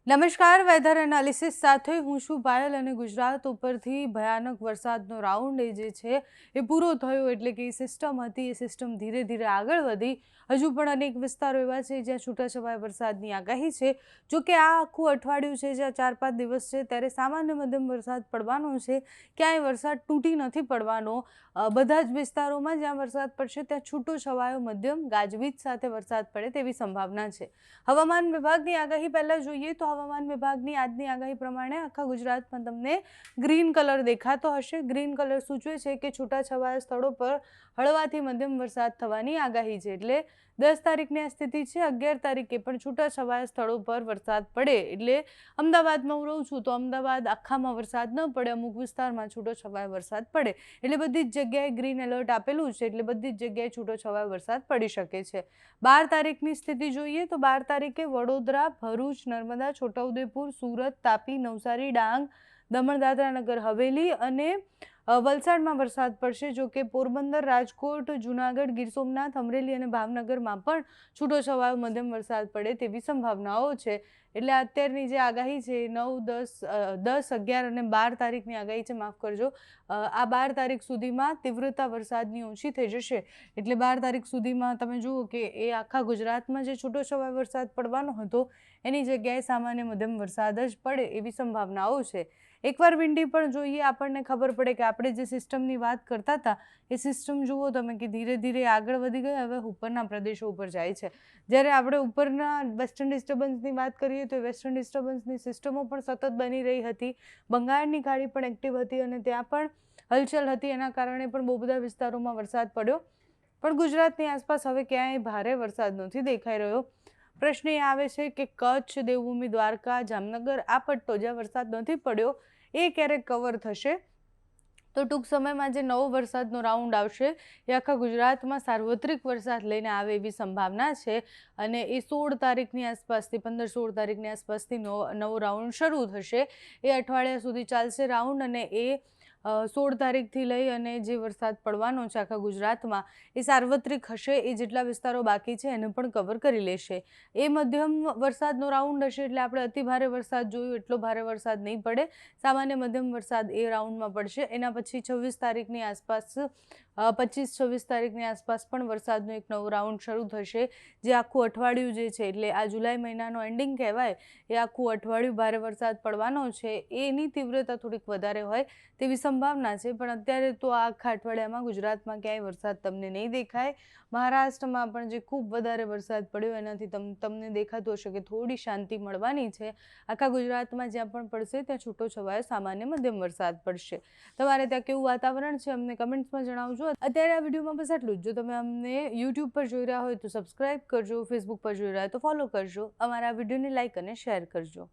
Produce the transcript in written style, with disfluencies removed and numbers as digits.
નમસ્કાર, weather analysis સાથે હું છું પાયલ અને ગુજરાત ઉપરથી ભયાનક વરસાદનો રાઉન્ડ જે છે એ પૂરો થયો એટલે કે સિસ્ટમ હતી એ સિસ્ટમ ધીરે ધીરે આગળ વધી હજુ પણ અનેક વિસ્તારો એવા છે જ્યાં છૂટાછવાયા વરસાદની આગાહી છે। જો કે આ આખું અઠવાડિયું છે જ્યાં 4-5 દિવસ છે ત્યારે સામાન્ય મધ્યમ વરસાદ પડવાનો છે, ક્યાંય વરસાદ તૂટી નથી પડવાનો। બધા જ વિસ્તારોમાં જ્યાં વરસાદ પડશે ત્યાં છૂટો છવાયો મધ્યમ ગાજવીજ સાથે વરસાદ પડે તેવી સંભાવના છે। હવામાન વિભાગની આગાહી પહેલાં જોઈએ તો હવામાન વિભાગની આજની આગાહી પ્રમાણે આખા ગુજરાતમાં તમને ગ્રીન કલર દેખાતો હશે। ગ્રીન કલર સૂચવે છે કે છૂટાછવાયા સ્થળો પર હળવાથી મધ્યમ વરસાદ થવાની આગાહી છે। એટલે 10 તારીખની આ સ્થિતિ છે। 11 તારીખે પણ છૂટાછવાયા સ્થળો પર વરસાદ પડે એટલે અમદાવાદમાં હું રહું છું તો અમદાવાદ આખામાં વરસાદ ન પડે, અમુક વિસ્તારમાં છૂટોછવાયો વરસાદ પડે એટલે બધી જ જગ્યાએ ગ્રીન એલર્ટ આપેલું છે એટલે બધી જ જગ્યાએ છૂટોછવાયો વરસાદ પડી શકે છે। 12 તારીખની સ્થિતિ જોઈએ તો 12 તારીખે વડોદરા, ભરૂચ, નર્મદા, છોટાઉદેપુર, સુરત, તાપી, નવસારી, ડાંગ, દમણ, દાદરા નગર હવેલી અને વલસાડમાં વરસાદ પડશે। જો કે પોરબંદર, રાજકોટ, જૂનાગઢ, ગીર સોમનાથ, અમરેલી અને ભાવનગરમાં પણ છૂટોછવાયો મધ્યમ વરસાદ પડે તેવી સંભાવનાઓ છે। એટલે અત્યારની જે આગાહી છે 9, 10, 11 અને 12 તારીખની આગાહી છે, માફ કરજો, આ 12 તારીખ સુધીમાં તીવ્રતા વરસાદની ઓછી થઈ જશે। એટલે 12 તારીખ સુધીમાં તમે જુઓ કે એ આખા ગુજરાતમાં જે છૂટોછવાયો વરસાદ પડવાનો હતો એની જગ્યાએ સામાન્ય મધ્યમ વરસાદ જ પડે એવી સંભાવનાઓ છે। એકવાર વિંડી પણ જોઈએ આપણને ખબર પડે કે આપણે જે સિસ્ટમની વાત કરતા હતા એ સિસ્ટમ જુઓ તમે કે ધીરે ધીરે આગળ વધી ગઈ, હવે ઉપરના પ્રદેશો ઉપર જાય છે। જ્યારે આપણે ઉપરના વેસ્ટર્ન ડિસ્ટર્બન્સની વાત કરીએ તો વેસ્ટર્ન ડિસ્ટર્બન્સની સિસ્ટમો પણ સતત બની રહી હતી, બંગાળની ખાડી પણ એક્ટિવ હતી અને ત્યાં પણ હલચલ હતી, એના કારણે પણ બહુ બધા વિસ્તારોમાં વરસાદ પડ્યો। પણ ગુજરાતની આસપાસ હવે ક્યાંય ભારે વરસાદ નથી દેખાઈ રહ્યો। પ્રશ્ન એ આવે છે કે કચ્છ, દેવભૂમિ દ્વારકા, જામનગર આ પટ્ટો જ્યાં વરસાદ નથી પડ્યો એ ક્યારેક કવર થશે તો ટૂંક સમયમાં જે નવો વરસાદનો રાઉન્ડ આવશે એ આખા ગુજરાતમાં સાર્વત્રિક વરસાદ લઈને આવે એવી સંભાવના છે અને એ 16 તારીખની આસપાસથી 15-16 તારીખની આસપાસથી નવો રાઉન્ડ શરૂ થશે। એ અઠવાડિયા સુધી ચાલશે રાઉન્ડ અને એ 16 તારીખથી લઈ અને જે વરસાદ પડવાનો છે આખા ગુજરાતમાં એ સાર્વત્રિક હશે, એ જેટલા વિસ્તારો બાકી છે એને પણ કવર કરી લેશે। એ મધ્યમ વરસાદનો રાઉન્ડ હશે એટલે આપણે અતિ ભારે વરસાદ જોયું એટલો ભારે વરસાદ નહીં પડે, સામાન્ય મધ્યમ વરસાદ એ રાઉન્ડમાં પડશે। એના પછી 26 તારીખની આસપાસ 25-26 તારીખની આસપાસ પણ વરસાદનો એક નવો રાઉન્ડ શરૂ થશે જે આખું અઠવાડિયું જે છે એટલે આ જુલાઈ મહિનાનો એન્ડિંગ કહેવાય એ આખું અઠવાડિયું ભારે વરસાદ પડવાનો છે, એની તીવ્રતા થોડીક વધારે હોય તેવી સંભાવના છે। પણ અત્યારે તો આ આખા અઠવાડિયામાં ગુજરાતમાં ક્યાંય વરસાદ તમને નહીં દેખાય। મહારાષ્ટ્રમાં પણ જે ખૂબ વધારે વરસાદ પડ્યો એનાથી તમને દેખાતું હશે કે થોડી શાંતિ મળવાની છે। આખા ગુજરાતમાં જ્યાં પણ પડશે ત્યાં છૂટોછવાયો સામાન્ય મધ્યમ વરસાદ પડશે। તમારે ત્યાં કેવું વાતાવરણ છે અમને કમેન્ટ્સમાં જણાવજો। અત્યારે આ વિડીયોમાં બસ આટલું જ। જો તમે અમને યુટ્યુબ પર જોઈ રહ્યા હોય તો સબસ્ક્રાઇબ કરજો, ફેસબુક પર જોઈ રહ્યા હોય તો ફોલો કરજો, અમારા વિડીયોને લાઇક અને શેર કરજો।